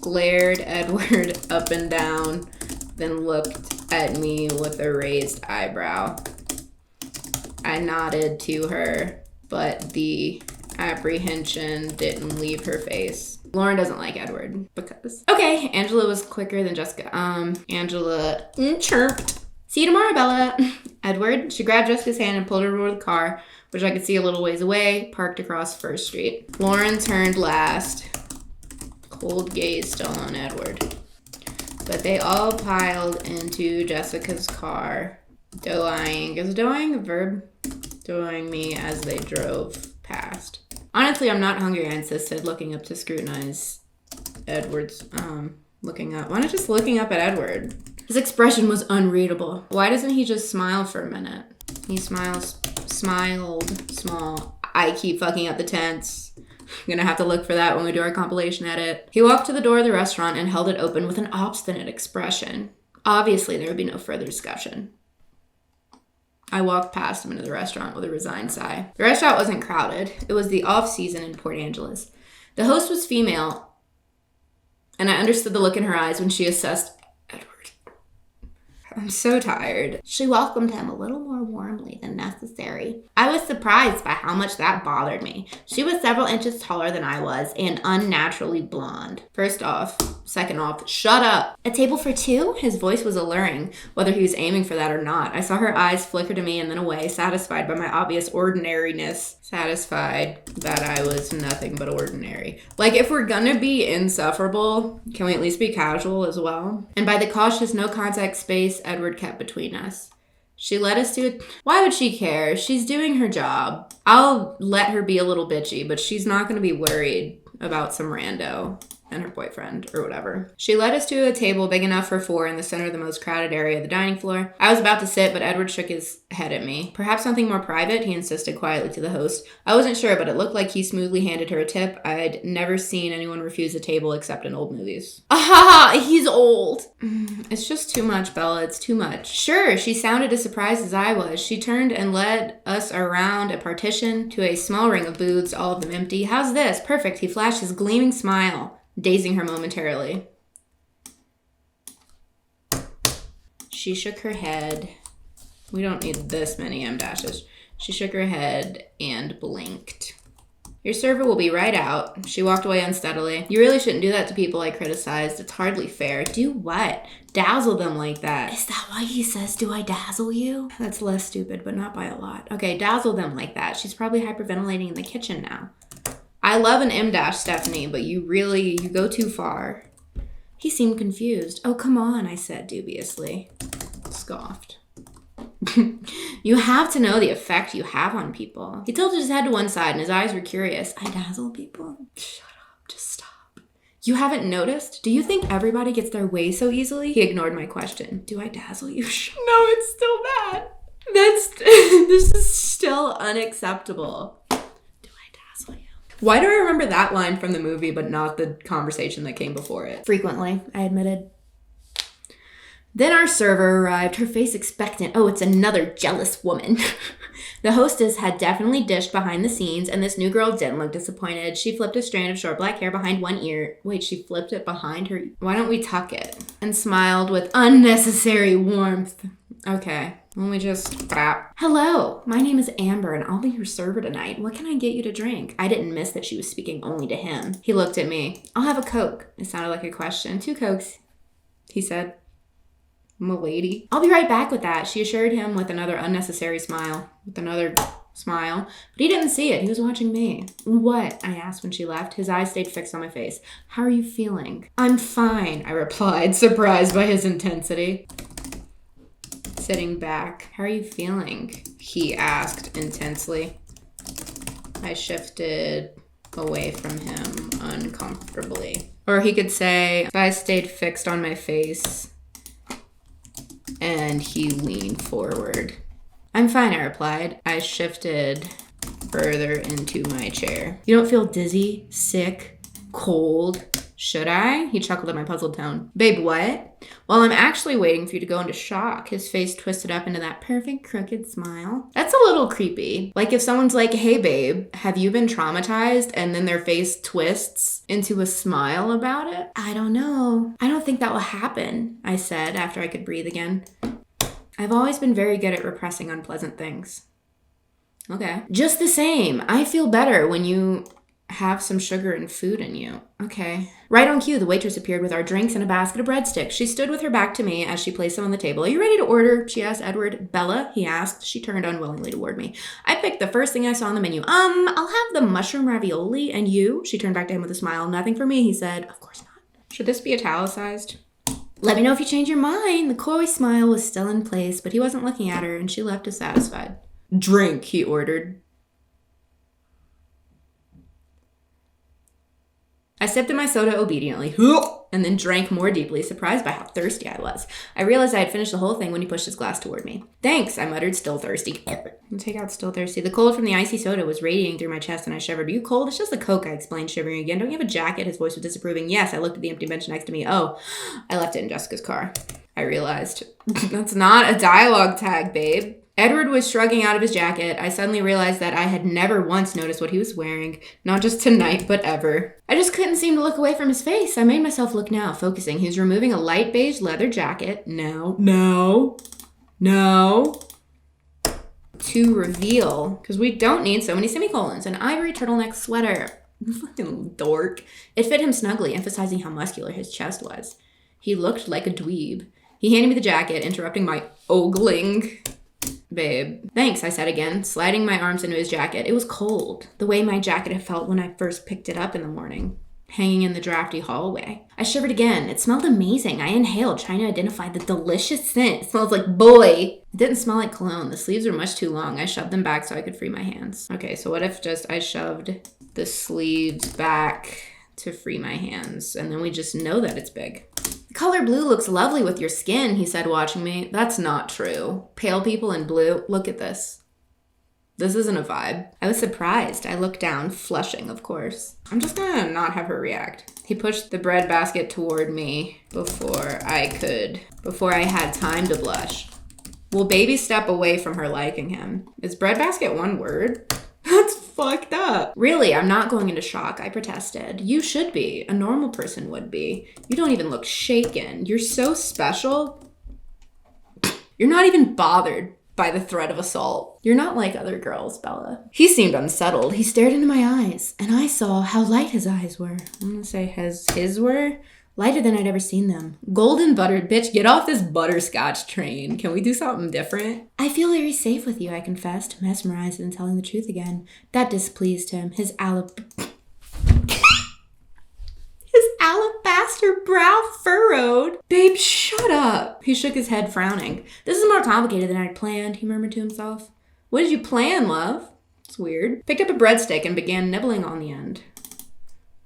Speaker 1: glared Edward up and down, then looked at me with a raised eyebrow. I nodded to her, but the apprehension didn't leave her face. Lauren doesn't like Edward because... Okay, Angela was quicker than Jessica. Angela chirped. See you tomorrow, Bella. Edward. She grabbed Jessica's hand and pulled her toward the car, which I could see a little ways away, parked across First Street. Lauren turned last, cold gaze still on Edward. But they all piled into Jessica's car, doeing. Is doeing a verb? Doeing me as they drove past. Honestly, I'm not hungry, I insisted, looking up to scrutinize Edward's, looking up. Why not just looking up at Edward? His expression was unreadable. Why doesn't he just smile for a minute? He smiled small. I keep fucking up the tense. Gonna have to look for that when we do our compilation edit. He walked to the door of the restaurant and held it open with an obstinate expression. Obviously, there would be no further discussion. I walked past him into the restaurant with a resigned sigh. The restaurant wasn't crowded. It was the off-season in Port Angeles. The host was female, and I understood the look in her eyes when she assessed Edward. I'm so tired. She welcomed him a little more warmly than necessary. I was surprised by how much that bothered me. She was several inches taller than I was and unnaturally blonde. First off. Second off, shut up. A table for two? His voice was alluring, whether he was aiming for that or not. I saw her eyes flicker to me and then away, satisfied by my obvious ordinariness. Satisfied that I was nothing but ordinary. Like, if we're gonna be insufferable, can we at least be casual as well? And by the cautious, no-contact space Edward kept between us. She led us to it. Why would she care? She's doing her job. I'll let her be a little bitchy, but she's not gonna be worried about some rando and her boyfriend or whatever. She led us to a table big enough for four in the center of the most crowded area of the dining floor. I was about to sit, but Edward shook his head at me. Perhaps something more private, he insisted quietly to the host. I wasn't sure, but it looked like he smoothly handed her a tip. I'd never seen anyone refuse a table except in old movies. Aha, he's old. It's just too much, Bella. It's too much. Sure, she sounded as surprised as I was. She turned and led us around a partition to a small ring of booths, all of them empty. How's this? Perfect. He flashed his gleaming smile, dazing her momentarily. She shook her head. We don't need this many M dashes. She shook her head and blinked. Your server will be right out. She walked away unsteadily. You really shouldn't do that to people, I criticized. It's hardly fair. Do what? Dazzle them like that. Is that why he says, do I dazzle you? That's less stupid, but not by a lot. Okay, dazzle them like that. She's probably hyperventilating in the kitchen now. I love an M dash, Stephanie, but you go too far. He seemed confused. Oh, come on, I said dubiously. Scoffed. You have to know the effect you have on people. He tilted his head to one side and his eyes were curious. I dazzle people? Shut up, just stop. You haven't noticed? Do you think everybody gets their way so easily? He ignored my question. Do I dazzle you? No, it's still bad. This is still unacceptable. Why do I remember that line from the movie but not the conversation that came before it? Frequently, I admitted. Then our server arrived, her face expectant. Oh, it's another jealous woman. The hostess had definitely dished behind the scenes, and this new girl didn't look disappointed. She flipped a strand of short black hair behind one ear. Wait, she flipped it behind her? Why don't we tuck it? And smiled with unnecessary warmth. Okay. When we just wrap. Hello, my name is Amber and I'll be your server tonight. What can I get you to drink? I didn't miss that she was speaking only to him. He looked at me. I'll have a Coke. It sounded like a question. 2 Cokes, he said. M'lady. I'll be right back with that, she assured him with another unnecessary smile. But he didn't see it. He was watching me. What? I asked when she left. His eyes stayed fixed on my face. How are you feeling? I'm fine, I replied, surprised by his intensity. Sitting back. How are you feeling? He asked intensely. I shifted away from him uncomfortably. Or he could say, I stayed fixed on my face and he leaned forward. I'm fine, I replied. I shifted further into my chair. You don't feel dizzy, sick, cold? Should I? He chuckled at my puzzled tone. Babe, what? Well, I'm actually waiting for you to go into shock. His face twisted up into that perfect crooked smile. That's a little creepy. Like if someone's like, hey babe, have you been traumatized? And then their face twists into a smile about it? I don't know. I don't think that will happen, I said after I could breathe again. I've always been very good at repressing unpleasant things. Okay. Just the same, I feel better when you have some sugar and food in you. Okay. Right on cue, the waitress appeared with our drinks and a basket of breadsticks. She stood with her back to me as she placed them on the table. Are you ready to order? She asked Edward. Bella? He asked. She turned unwillingly toward me. I picked the first thing I saw on the menu. I'll have the mushroom ravioli. And you? She turned back to him with a smile. Nothing for me, he said. Of course not. Should this be italicized? Let me know if you change your mind. The coy smile was still in place, but he wasn't looking at her, and she left dissatisfied. Drink, he ordered. I sipped in my soda obediently. and then drank more deeply, surprised by how thirsty I was. I realized I had finished the whole thing when he pushed his glass toward me. Thanks, I muttered, still thirsty. Take out still thirsty. The cold from the icy soda was radiating through my chest and I shivered. Are you cold? It's just the Coke, I explained, shivering again. Don't you have a jacket? His voice was disapproving. Yes, I looked at the empty bench next to me. Oh, I left it in Jessica's car. I realized. That's not a dialogue tag, babe. Edward was shrugging out of his jacket. I suddenly realized that I had never once noticed what he was wearing. Not just tonight, but ever. I just couldn't seem to look away from his face. I made myself look now, focusing. He was removing a light beige leather jacket. No. To reveal, because we don't need so many semicolons, an ivory turtleneck sweater. Fucking dork. It fit him snugly, emphasizing how muscular his chest was. He looked like a dweeb. He handed me the jacket, interrupting my ogling. Babe. Thanks, I said again, sliding my arms into his jacket. It was cold, the way my jacket had felt when I first picked it up in the morning, hanging in the drafty hallway. I shivered again. It smelled amazing. I inhaled, trying to identify the delicious scent. It smells like boy. It didn't smell like cologne. The sleeves were much too long. I shoved them back so I could free my hands. Okay, so what if just I shoved the sleeves back to free my hands, and then we just know that it's big? The color blue looks lovely with your skin, he said, watching me. That's not true. Pale people in blue. Look at this. This isn't a vibe. I was surprised. I looked down, flushing, of course. I'm just gonna not have her react. He pushed the bread basket toward me before I had time to blush. We'll baby step away from her liking him. Is bread basket one word? That's fucked up. Really, I'm not going into shock, I protested. You should be. A normal person would be. You don't even look shaken. You're so special. You're not even bothered by the threat of assault. You're not like other girls, Bella. He seemed unsettled. He stared into my eyes, and I saw how light his eyes were. I'm gonna say his were lighter than I'd ever seen them. Golden buttered. Bitch, get off this butterscotch train. Can we do something different? I feel very safe with you, I confessed, mesmerized and telling the truth again. That displeased him. His alabaster brow furrowed. Babe, shut up. He shook his head, frowning. This is more complicated than I'd planned, he murmured to himself. What did you plan, love? It's weird. Picked up a breadstick and began nibbling on the end.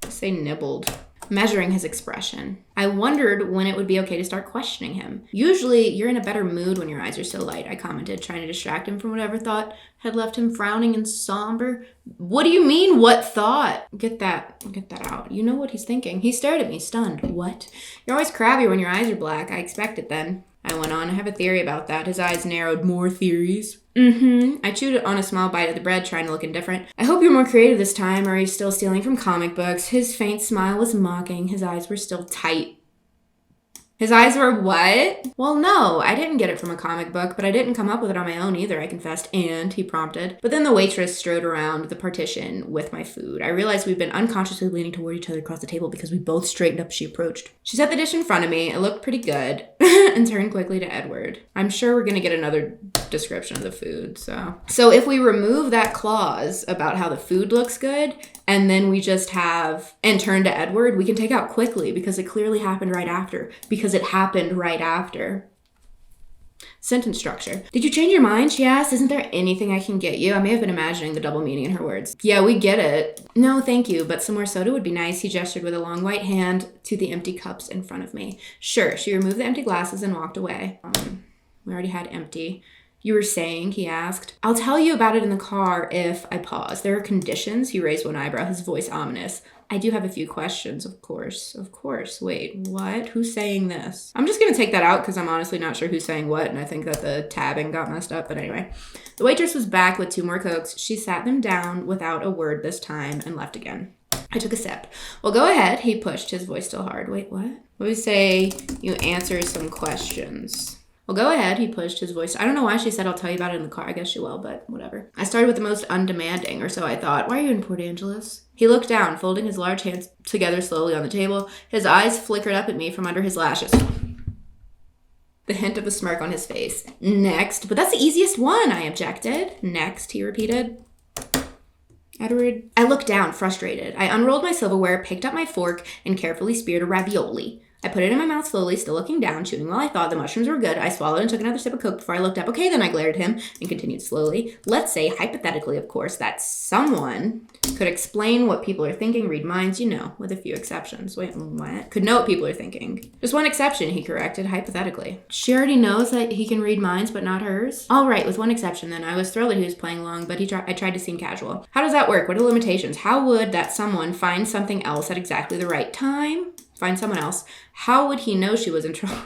Speaker 1: I say nibbled. Measuring his expression. I wondered when it would be okay to start questioning him. Usually, you're in a better mood when your eyes are so light, I commented, trying to distract him from whatever thought had left him frowning and somber. What do you mean, what thought? Get that out. You know what he's thinking. He stared at me, stunned. What? You're always crabby when your eyes are black. I expect it then. I went on. I have a theory about that. His eyes narrowed. More theories? I chewed on a small bite of the bread, trying to look indifferent. I hope you're more creative this time, or are you still stealing from comic books? His faint smile was mocking. His eyes were still tight. His eyes were what? Well, no, I didn't get it from a comic book, but I didn't come up with it on my own either, I confessed. And, he prompted. But then the waitress strode around the partition with my food. I realized we'd been unconsciously leaning toward each other across the table because we both straightened up as she approached. She set the dish in front of me. It looked pretty good. And turned quickly to Edward. I'm sure we're gonna get another description of the food, So if we remove that clause about how the food looks good, and then we just have, and turn to Edward, we can take out quickly because it clearly happened right after. Because it happened right after. Sentence structure. Did you change your mind? She asked. Isn't there anything I can get you? I may have been imagining the double meaning in her words. Yeah, we get it. No, thank you, but some more soda would be nice. He gestured with a long white hand to the empty cups in front of me. Sure. She removed the empty glasses and walked away. We already had empty. You were saying, he asked. I'll tell you about it in the car if I pause. There are conditions. He raised one eyebrow, his voice ominous. I do have a few questions, of course. Of course. Wait, what? Who's saying this? I'm just going to take that out because I'm honestly not sure who's saying what, and I think that the tabbing got messed up, but anyway. The waitress was back with 2 more Cokes. She sat them down without a word this time and left again. I took a sip. Well, go ahead. He pushed, his voice still hard. Wait, what? What would we say you answer some questions? Well, go ahead. He pushed, his voice. I don't know why she said I'll tell you about it in the car. I guess she will, but whatever. I started with the most undemanding, or so I thought. Why are you in Port Angeles? He looked down, folding his large hands together slowly on the table. His eyes flickered up at me from under his lashes. The hint of a smirk on his face. Next. But that's the easiest one, I objected. Next, he repeated. Edward. I looked down, frustrated. I unrolled my silverware, picked up my fork, and carefully speared a ravioli. I put it in my mouth slowly, still looking down, chewing while I thought. The mushrooms were good. I swallowed and took another sip of Coke before I looked up. Okay, then I glared at him and continued slowly. Let's say, hypothetically, of course, that someone could explain what people are thinking, read minds, you know, with a few exceptions. Wait, what? Could know what people are thinking. Just one exception, he corrected, hypothetically. She already knows that he can read minds, but not hers? All right, with one exception then. I was thrilled that he was playing along, but I tried to seem casual. How does that work? What are the limitations? How would that someone find something else at exactly the right time? Find someone else. How would he know she was in trouble?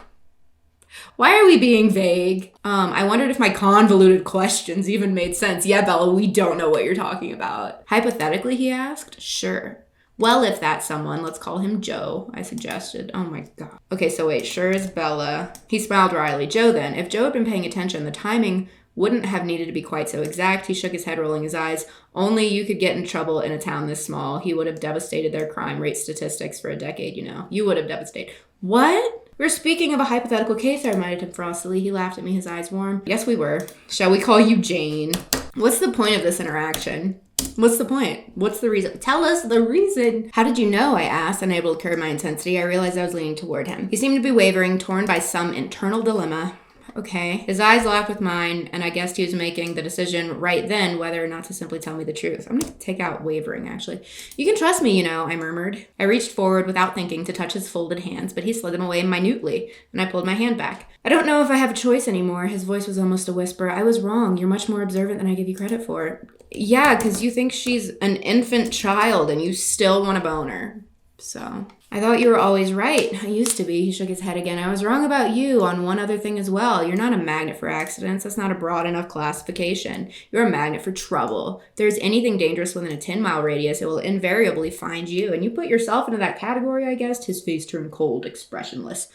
Speaker 1: Why are we being vague? I wondered if my convoluted questions even made sense. Yeah, Bella, we don't know what you're talking about. Hypothetically, he asked. Sure. Well, if that's someone, let's call him Joe, I suggested. Oh my God. Okay, so wait, sure is Bella. He smiled wryly. Joe then. If Joe had been paying attention, the timing wouldn't have needed to be quite so exact. He shook his head, rolling his eyes. Only you could get in trouble in a town this small. He would have devastated their crime rate statistics for a decade, you know. You would have devastated. What? We're speaking of a hypothetical case, I reminded him frostily. He laughed at me, his eyes warm. Yes, we were. Shall we call you Jane? What's the point of this interaction? What's the point? What's the reason? Tell us the reason. How did you know? I asked, unable to curb my intensity. I realized I was leaning toward him. He seemed to be wavering, torn by some internal dilemma. Okay. His eyes locked with mine, and I guessed he was making the decision right then whether or not to simply tell me the truth. I'm going to take out wavering, actually. You can trust me, you know, I murmured. I reached forward without thinking to touch his folded hands, but he slid them away minutely, and I pulled my hand back. I don't know if I have a choice anymore. His voice was almost a whisper. I was wrong. You're much more observant than I give you credit for. Yeah, because you think she's an infant child, and you still want to bone her. So, I thought you were always right. I used to be. He shook his head again. I was wrong about you on one other thing as well. You're not a magnet for accidents. That's not a broad enough classification. You're a magnet for trouble. If there's anything dangerous within a 10-mile radius, it will invariably find you. And you put yourself into that category, I guessed. His face turned cold, expressionless.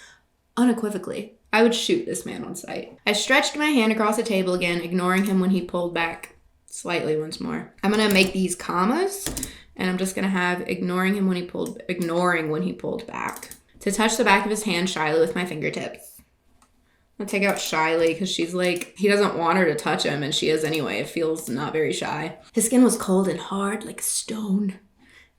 Speaker 1: Unequivocally. I would shoot this man on sight. I stretched my hand across the table again, ignoring him when he pulled back slightly once more. I'm going to make these commas. And I'm just going to have ignoring when he pulled back. To touch the back of his hand shyly with my fingertips. I'll take out shyly because she's like, he doesn't want her to touch him, and she is anyway. It feels not very shy. His skin was cold and hard like stone.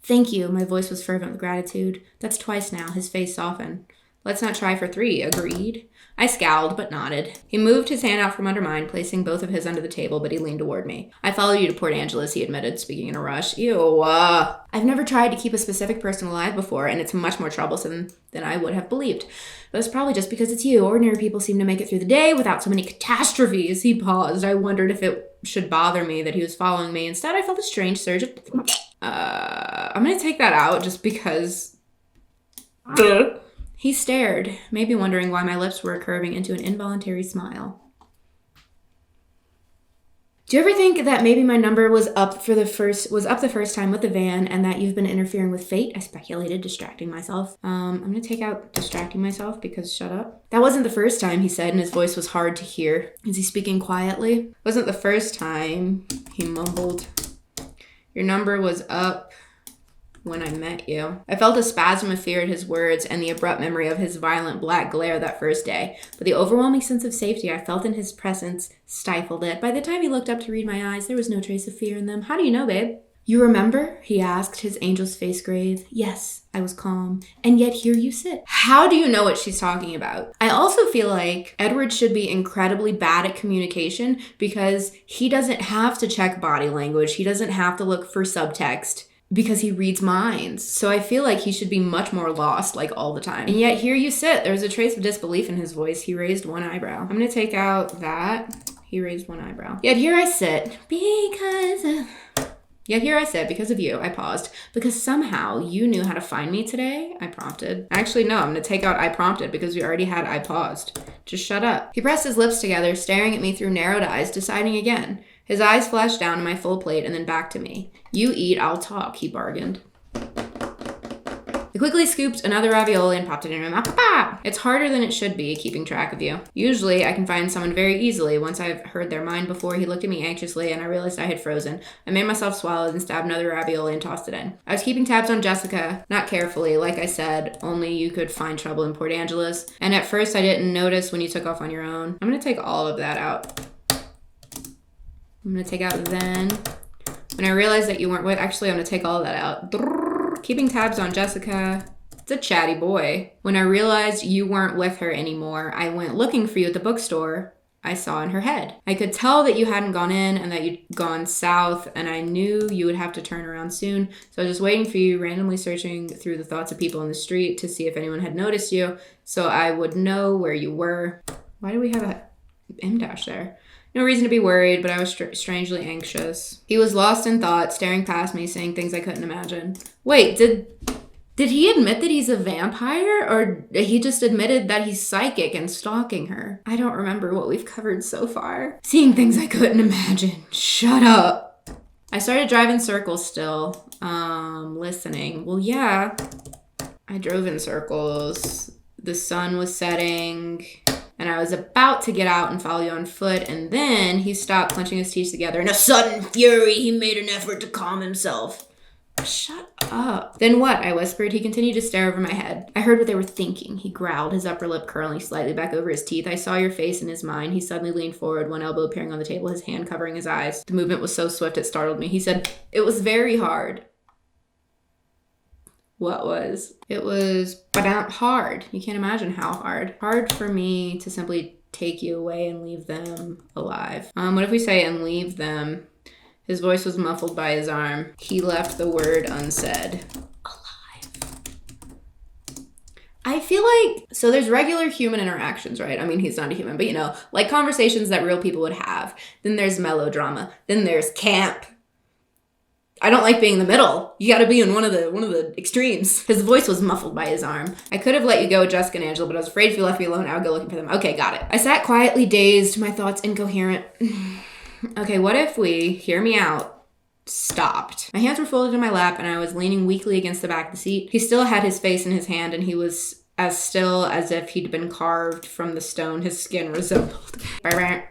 Speaker 1: Thank you. My voice was fervent with gratitude. That's twice now. His face softened. Let's not try for 3. Agreed. I scowled, but nodded. He moved his hand out from under mine, placing both of his under the table, but he leaned toward me. I followed you to Port Angeles, he admitted, speaking in a rush. Ew. I've never tried to keep a specific person alive before, and it's much more troublesome than I would have believed. But it's probably just because it's you. Ordinary people seem to make it through the day without so many catastrophes. He paused. I wondered if it should bother me that he was following me. Instead, I felt a strange surge of... I'm going to take that out just because... He stared, maybe wondering why my lips were curving into an involuntary smile. Do you ever think that maybe my number was up the first time with the van and that you've been interfering with fate? I speculated, distracting myself. I'm going to take out distracting myself because shut up. That wasn't the first time, he said, and his voice was hard to hear. Is he speaking quietly? Wasn't the first time, he mumbled. Your number was up when I met you. I felt a spasm of fear at his words and the abrupt memory of his violent black glare that first day. But the overwhelming sense of safety I felt in his presence stifled it. By the time he looked up to read my eyes, there was no trace of fear in them. How do you know, babe? You remember? He asked, his angel's face grave. Yes, I was calm. And yet here you sit. How do you know what she's talking about? I also feel like Edward should be incredibly bad at communication because he doesn't have to check body language. He doesn't have to look for subtext, because he reads minds. So I feel like he should be much more lost, like, all the time. And yet here you sit. There's a trace of disbelief in his voice. He raised one eyebrow. I'm going to take out that. He raised one eyebrow. Yet here I sit. Yet here I sit because of you. I paused. Because somehow you knew how to find me today? I prompted. Actually, no. I'm going to take out I prompted because we already had I paused. Just shut up. He pressed his lips together, staring at me through narrowed eyes, deciding again. His eyes flashed down to my full plate and then back to me. You eat, I'll talk, he bargained. I quickly scooped another ravioli and popped it in my mouth. Ah! It's harder than it should be, keeping track of you. Usually, I can find someone very easily. Once I've heard their mind before, he looked at me anxiously and I realized I had frozen. I made myself swallow and stabbed another ravioli and tossed it in. I was keeping tabs on Jessica, not carefully. Like I said, only you could find trouble in Port Angeles. And at first, I didn't notice when you took off on your own. I'm going to take all of that out. I'm going to take out then. When I realized that you weren't with... Actually, I'm going to take all of that out. Keeping tabs on Jessica. It's a chatty boy. When I realized you weren't with her anymore, I went looking for you at the bookstore. I saw in her head. I could tell that you hadn't gone in and that you'd gone south, and I knew you would have to turn around soon. So I was just waiting for you, randomly searching through the thoughts of people in the street to see if anyone had noticed you, so I would know where you were. Why do we have a M dash there? No reason to be worried, but I was strangely anxious. He was lost in thought, staring past me, saying things I couldn't imagine. Wait, did he admit that he's a vampire, or he just admitted that he's psychic and stalking her? I don't remember what we've covered so far. Seeing things I couldn't imagine. Shut up. I started driving circles still. Listening. Well, yeah. I drove in circles. The sun was setting, and I was about to get out and follow you on foot, and then he stopped, clenching his teeth together. In a sudden fury, he made an effort to calm himself. Shut up. Then what? I whispered. He continued to stare over my head. I heard what they were thinking. He growled, his upper lip curling slightly back over his teeth. I saw your face in his mind. He suddenly leaned forward, one elbow appearing on the table, his hand covering his eyes. The movement was so swift it startled me. He said, "It was very hard." What was? It was hard. You can't imagine how hard. Hard for me to simply take you away and leave them alive. What if we say and leave them? His voice was muffled by his arm. He left the word unsaid. Alive. I feel like, so there's regular human interactions, right? I mean, he's not a human, but you know, like conversations that real people would have. Then there's melodrama. Then there's camp. I don't like being in the middle. You gotta be in one of the extremes. His voice was muffled by his arm. I could have let you go with Jessica and Angela, but I was afraid if you left me alone, I would go looking for them. Okay, got it. I sat quietly dazed, my thoughts incoherent. Okay, what if we, hear me out, stopped? My hands were folded in my lap and I was leaning weakly against the back of the seat. He still had his face in his hand and he was as still as if he'd been carved from the stone his skin resembled.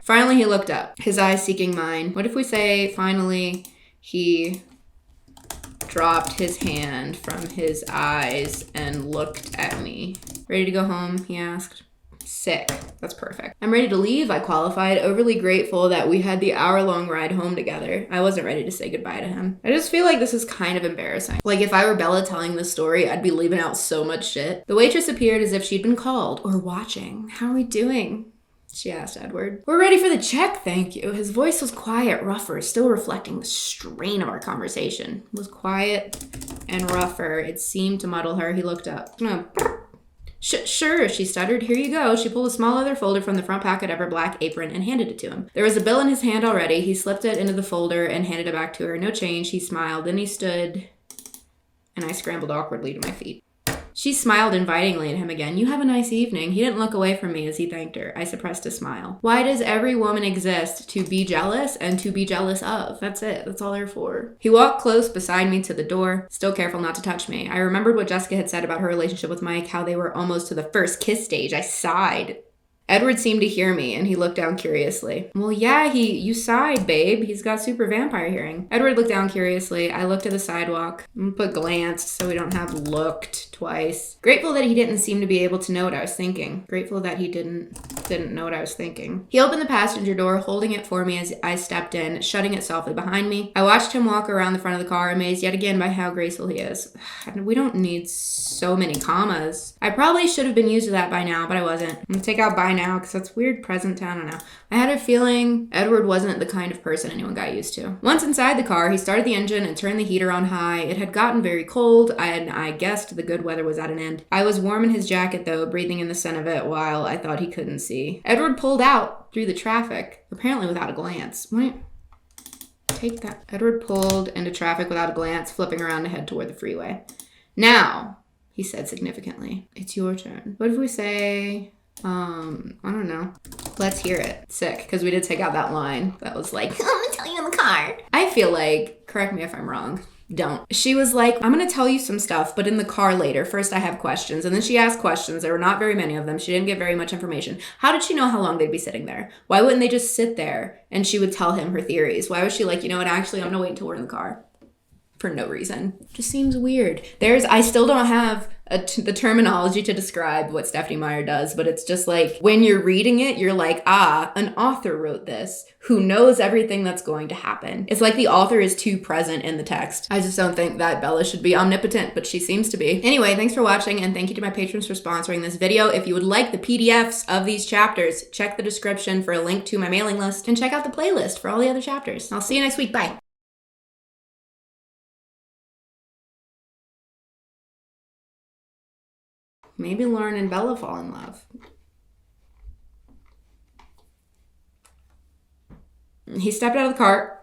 Speaker 1: Finally, he looked up, his eyes seeking mine. What if we say, finally, he dropped his hand from his eyes and looked at me. Ready to go home? He asked. Sick. That's perfect. I'm ready to leave, I qualified, overly grateful that we had the hour-long ride home together. I wasn't ready to say goodbye to him. I just feel like this is kind of embarrassing. Like, if I were Bella telling this story, I'd be leaving out so much shit. The waitress appeared as if she'd been called or watching. How are we doing? She asked Edward. We're ready for the check, thank you. His voice was quiet, rougher, still reflecting the strain of our conversation. It was quiet and rougher. It seemed to muddle her. He looked up. Sure, she stuttered. Here you go. She pulled a small leather folder from the front pocket of her black apron and handed it to him. There was a bill in his hand already. He slipped it into the folder and handed it back to her. No change. He smiled. Then he stood, and I scrambled awkwardly to my feet. She smiled invitingly at him again. You have a nice evening. He didn't look away from me as he thanked her. I suppressed a smile. Why does every woman exist? To be jealous and to be jealous of. That's it. That's all they're for. He walked close beside me to the door, still careful not to touch me. I remembered what Jessica had said about her relationship with Mike, how they were almost to the first kiss stage. I sighed. Edward seemed to hear me, and he looked down curiously. Well, yeah, you sighed, babe. He's got super vampire hearing. Edward looked down curiously. I looked at the sidewalk. Put glanced so we don't have looked twice. Grateful that he didn't seem to be able to know what I was thinking. Grateful that he didn't know what I was thinking. He opened the passenger door, holding it for me as I stepped in, shutting it softly behind me. I watched him walk around the front of the car, amazed yet again by how graceful he is. We don't need so many commas. I probably should have been used to that by now, but I wasn't. I'm gonna take out by now because that's weird present tense. I don't know. I had a feeling Edward wasn't the kind of person anyone got used to. Once inside the car, he started the engine and turned the heater on high. It had gotten very cold, and I guessed the good weather was at an end. I was warm in his jacket though, breathing in the scent of it while I thought he couldn't see. Edward pulled out through the traffic, apparently without a glance. Take that. Edward pulled into traffic without a glance, flipping around to head toward the freeway. Now, he said significantly, it's your turn. What if we say, I don't know. Let's hear it. Sick, because we did take out that line that was like, I'm gonna tell you in the car. I feel like, correct me if I'm wrong, don't. She was like, I'm gonna tell you some stuff, but in the car later. First I have questions. And then she asked questions. There were not very many of them. She didn't give very much information. How did she know how long they'd be sitting there? Why wouldn't they just sit there and she would tell him her theories? Why was she like, you know what, actually, I'm gonna wait until we're in the car? for no reason. Just seems weird. I still don't have the terminology to describe what Stephenie Meyer does, but it's just like when you're reading it, you're like, an author wrote this who knows everything that's going to happen. It's like the author is too present in the text. I just don't think that Bella should be omnipotent, but she seems to be. Anyway, thanks for watching, and thank you to my patrons for sponsoring this video. If you would like the PDFs of these chapters, check the description for a link to my mailing list, and check out the playlist for all the other chapters. I'll see you next week. Bye. Maybe Lauren and Bella fall in love. He stepped out of the car.